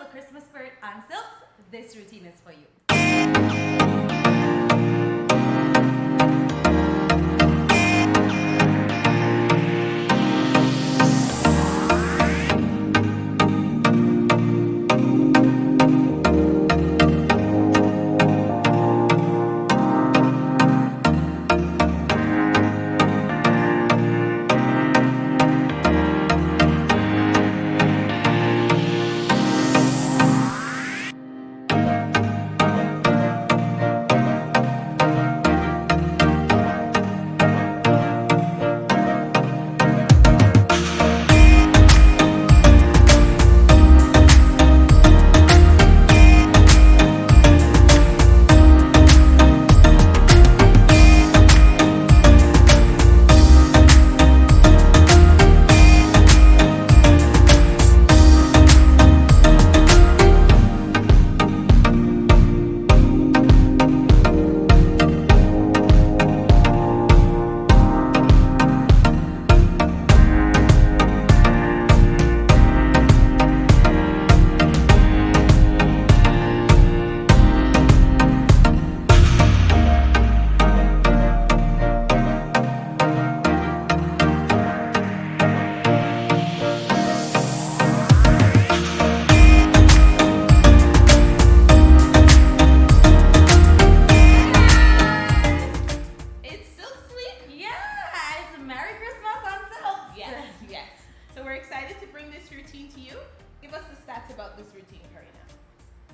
the Christmas spirit and silks, this routine is for you. About this routine, Karina.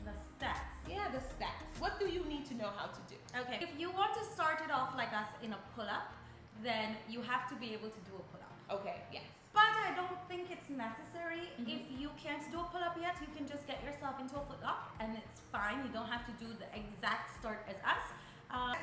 The stats. Yeah, the stats. What do you need to know how to do? Okay, if you want to start it off like us in a pull-up, then you have to be able to do a pull-up. Okay, yes. But I don't think it's necessary. If you can't do a pull-up yet, you can just get yourself into a footlock and it's fine. You don't have to do the exact start as us.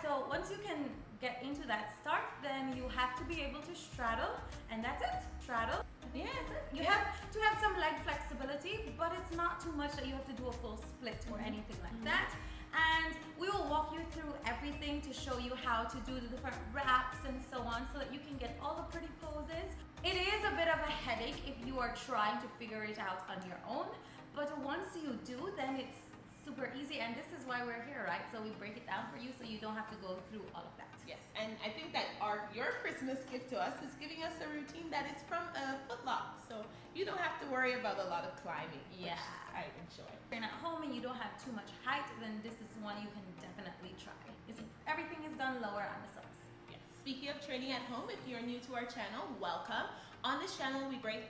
So once you can get into that start, then you have to be able to straddle, and that's it. Straddle. Yeah. You have to have some leg flexibility, but it's not too much that you have to do a full split or anything like that. And we will walk you through everything to show you how to do the different wraps and so on, so that you can get all the pretty poses. It is a bit of a headache if you are trying to figure it out on your own, but once you do, then it's super easy, and this is why we're here, right? So we break it down for you so you don't have to go through all of that. Yes, and I think that your Christmas gift to us is giving us a routine that is from a footlock, so you don't have to worry about a lot of climbing. Yeah, I enjoy. If you're at home and you don't have too much height, then this is one you can definitely try. Everything is done lower on the silks. Yes. Speaking of training at home, if you're new to our channel, welcome. On this channel, we break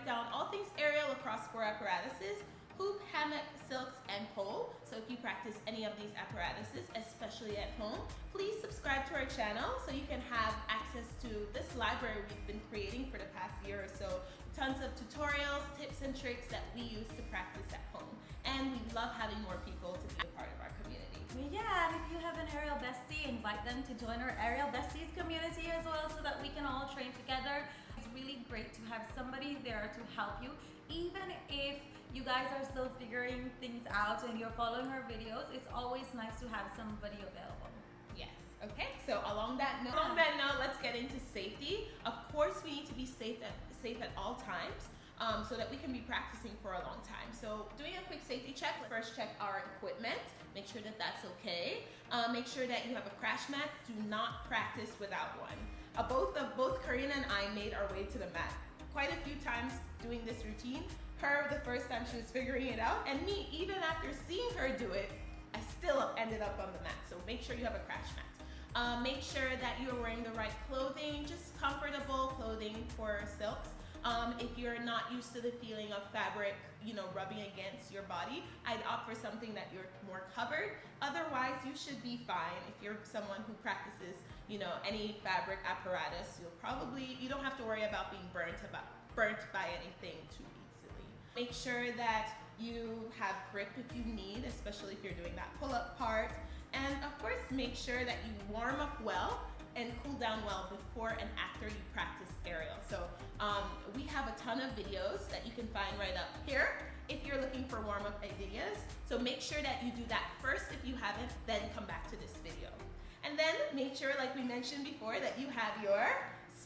down all things aerial across 4 apparatuses: hoop, hammock, silks, and pole. So if you practice any of these apparatuses, especially at home, please subscribe to our channel so you can have access to this library we've been creating for the past year or so. Tons of tutorials, tips, and tricks that we use to practice at home. And we love having more people to be a part of our community. Yeah, and if you have an aerial bestie, invite them to join our aerial besties community as well, so that we can all train together. It's really great to have somebody there to help you, even if you guys are still figuring things out and you're following our videos. It's always nice to have somebody available. Yes. Okay. So along that note, let's get into safety. Of course, we need to be safe at all times, so that we can be practicing for a long time. So doing a quick safety check. First, check our equipment. Make sure that that's okay. Make sure that you have a crash mat. Do not practice without one. Both Karina and I made our way to the mat quite a few times doing this routine. Her the first time she was figuring it out, and me even after seeing her do it, I still ended up on the mat. So make sure you have a crash mat. Make sure that you're wearing the right clothing, just comfortable clothing for silks. If you're not used to the feeling of fabric, rubbing against your body, I'd opt for something that you're more covered. Otherwise, you should be fine. If you're someone who practices, any fabric apparatus, you don't have to worry about being burnt by anything too easily. Make sure that you have grip if you need, especially if you're doing that pull-up part. And of course, make sure that you warm up well and cool down well before and after you practice aerial. So we have a ton of videos that you can find right up here if you're looking for warm-up ideas. So make sure that you do that first if you haven't, then come back to this video. And then make sure, like we mentioned before, that you have your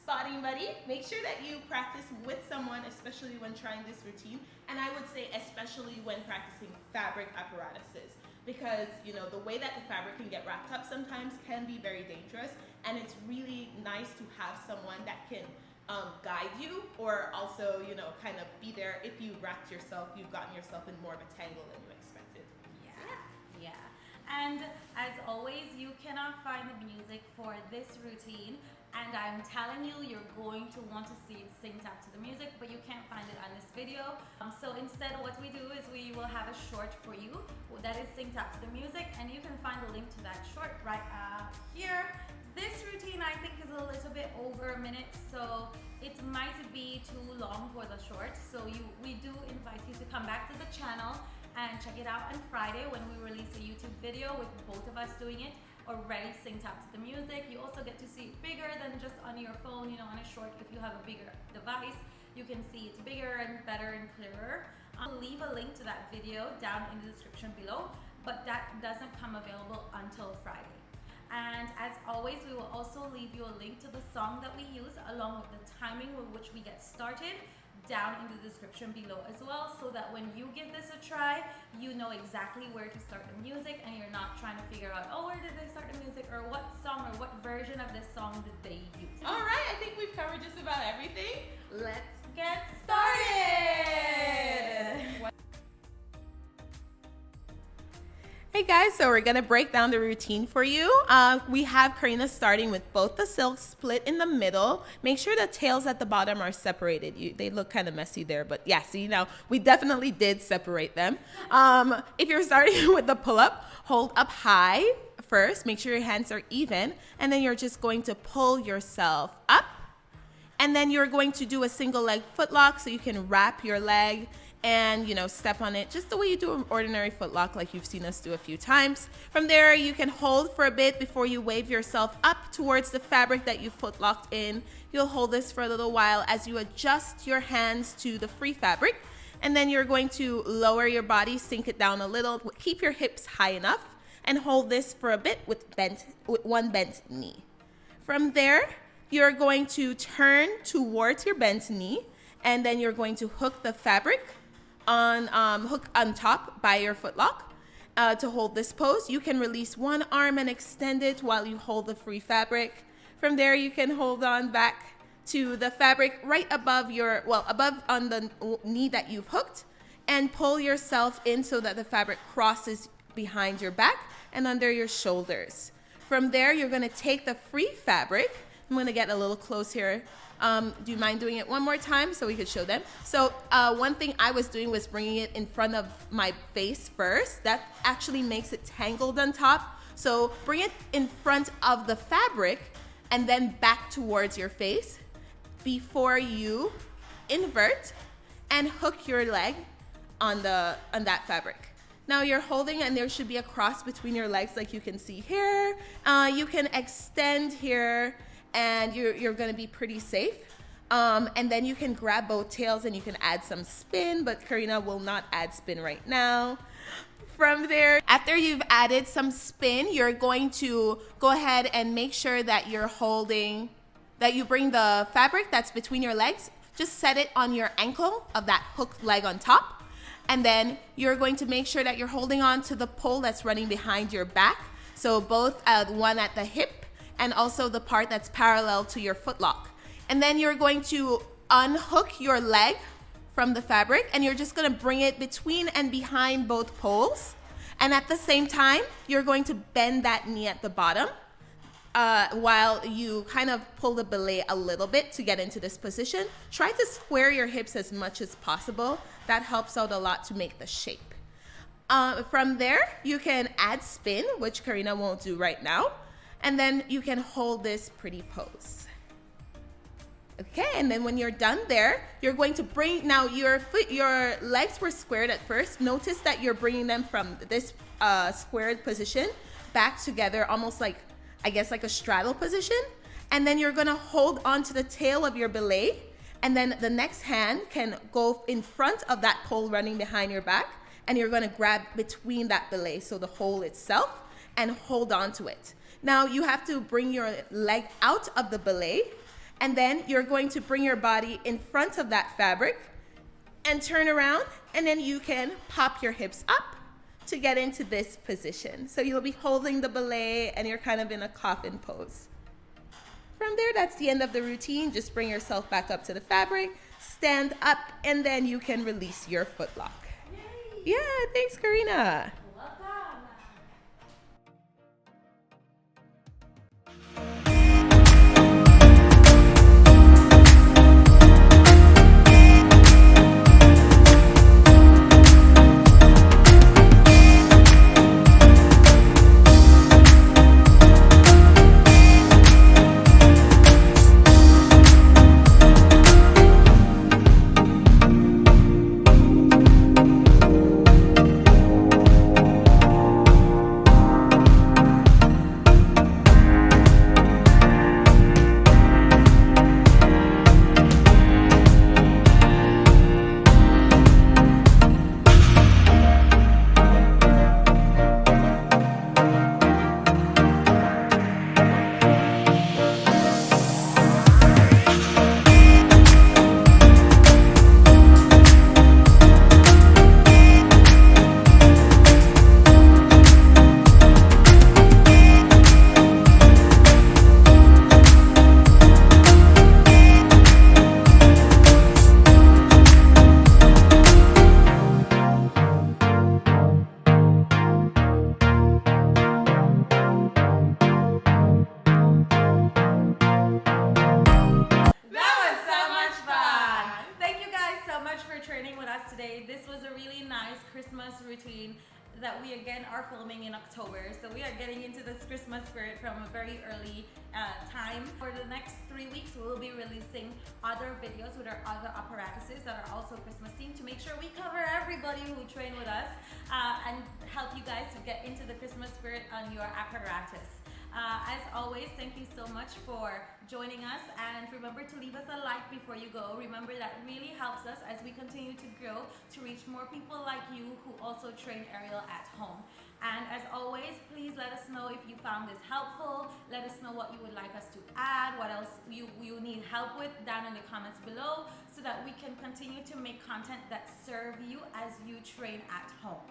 spotting buddy. Make sure that you practice with someone, especially when trying this routine. And I would say especially when practicing fabric apparatuses, because the way that the fabric can get wrapped up sometimes can be very dangerous, and it's really nice to have someone that can guide you, or also kind of be there if you've gotten yourself in more of a tangle than you expected. Yeah. And as always, you cannot find the music for this routine, and I'm telling you, you're going to want to see it synced up to the music, but you can't find it on this video. So instead, what we do is we will have a short for you that is synced up to the music, and you can find the link to that short right here. This routine, I think, is a little bit over a minute, so it might be too long for the short. So we do invite you to come back to the channel and check it out on Friday when we release a YouTube video with both of us doing it already synced up to the music. You also get to see it bigger than just on your phone. On a short, if you have a bigger device, you can see it's bigger and better and clearer. I'll leave a link to that video down in the description below, but that doesn't come available until Friday. And as always, we will also leave you a link to the song that we use along with the timing with which we get started down in the description below as well, so that when you give this a try, you know exactly where to start the music and you're not trying to figure out, oh, where did they start the music, or what song or what version of this song did they use. All right, I think we've covered just about everything. Let's get started. Hey guys, so we're gonna break down the routine for you. We have Karina starting with both the silks split in the middle. Make sure the tails at the bottom are separated. They look kind of messy there, but yeah, see now, we definitely did separate them. If you're starting with the pull-up, hold up high first, make sure your hands are even, and then you're just going to pull yourself up. And then you're going to do a single leg foot lock, so you can wrap your leg and step on it just the way you do an ordinary foot lock, like you've seen us do a few times. From there, you can hold for a bit before you wave yourself up towards the fabric that you foot locked in. You'll hold this for a little while as you adjust your hands to the free fabric, and then you're going to lower your body, sink it down a little, keep your hips high enough, and hold this for a bit with one bent knee. From there, you're going to turn towards your bent knee, and then you're going to hook the fabric hook on top by your foot lock to hold this pose. You can release one arm and extend it while you hold the free fabric. From there, you can hold on back to the fabric right above above on the knee that you've hooked, and pull yourself in so that the fabric crosses behind your back and under your shoulders. From there, you're going to take the free fabric. I'm going to get a little close here. Do you mind doing it one more time so we could show them? So one thing I was doing was bringing it in front of my face first. That actually makes it tangled on top. So bring it in front of the fabric and then back towards your face before you invert and hook your leg on that fabric. Now you're holding, and there should be a cross between your legs like you can see here. You can extend here, and you're gonna be pretty safe. And then you can grab both tails and you can add some spin, but Karina will not add spin right now. From there, after you've added some spin, you're going to go ahead and make sure that you're holding, that you bring the fabric that's between your legs, just set it on your ankle of that hooked leg on top. And then you're going to make sure that you're holding on to the pole that's running behind your back. So both one at the hip and also the part that's parallel to your foot lock. And then you're going to unhook your leg from the fabric, and you're just gonna bring it between and behind both poles. And at the same time, you're going to bend that knee at the bottom while you kind of pull the belay a little bit to get into this position. Try to square your hips as much as possible. That helps out a lot to make the shape. From there, you can add spin, which Karina won't do right now. And then you can hold this pretty pose. Okay, and then when you're done there, you're going to bring, now your legs were squared at first. Notice that you're bringing them from this squared position back together, almost like, I guess, like a straddle position. And then you're gonna hold onto the tail of your belay, and then the next hand can go in front of that pole running behind your back, and you're gonna grab between that belay, so the hole itself, and hold on to it. Now you have to bring your leg out of the belay, And then you're going to bring your body in front of that fabric and turn around, and then you can pop your hips up to get into this position. So you'll be holding the belay and you're kind of in a coffin pose. From there, that's the end of the routine. Just bring yourself back up to the fabric, stand up, and then you can release your foot lock. Yay. Yeah, thanks, Karina. Christmas routine that we again are filming in October. So we are getting into this Christmas spirit from a very early time. For the next 3 weeks, we will be releasing other videos with our other apparatuses that are also Christmas themed to make sure we cover everybody who train with us and help you guys to get into the Christmas spirit on your apparatus. As always, thank you so much for joining us, and remember to leave us a like before you go. Remember that really helps us as we continue to grow to reach more people like you who also train aerial at home. And as always, please let us know if you found this helpful. Let us know what you would like us to add, what else you need help with down in the comments below, so that we can continue to make content that serve you as you train at home.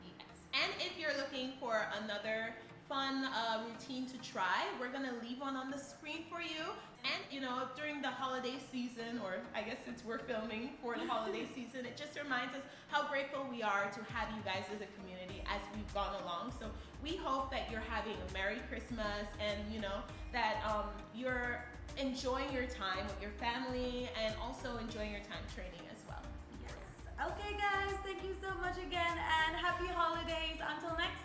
Yes. And if you're looking for another fun routine to try, we're gonna leave one on the screen for you. And you know, during the holiday season, or I guess since we're filming for the holiday season, it just reminds us how grateful we are to have you guys as a community as we've gone along. So we hope that you're having a Merry Christmas, and you know that you're enjoying your time with your family and also enjoying your time training as well. Yes. Okay guys, thank you so much again, and happy holidays. Until next time.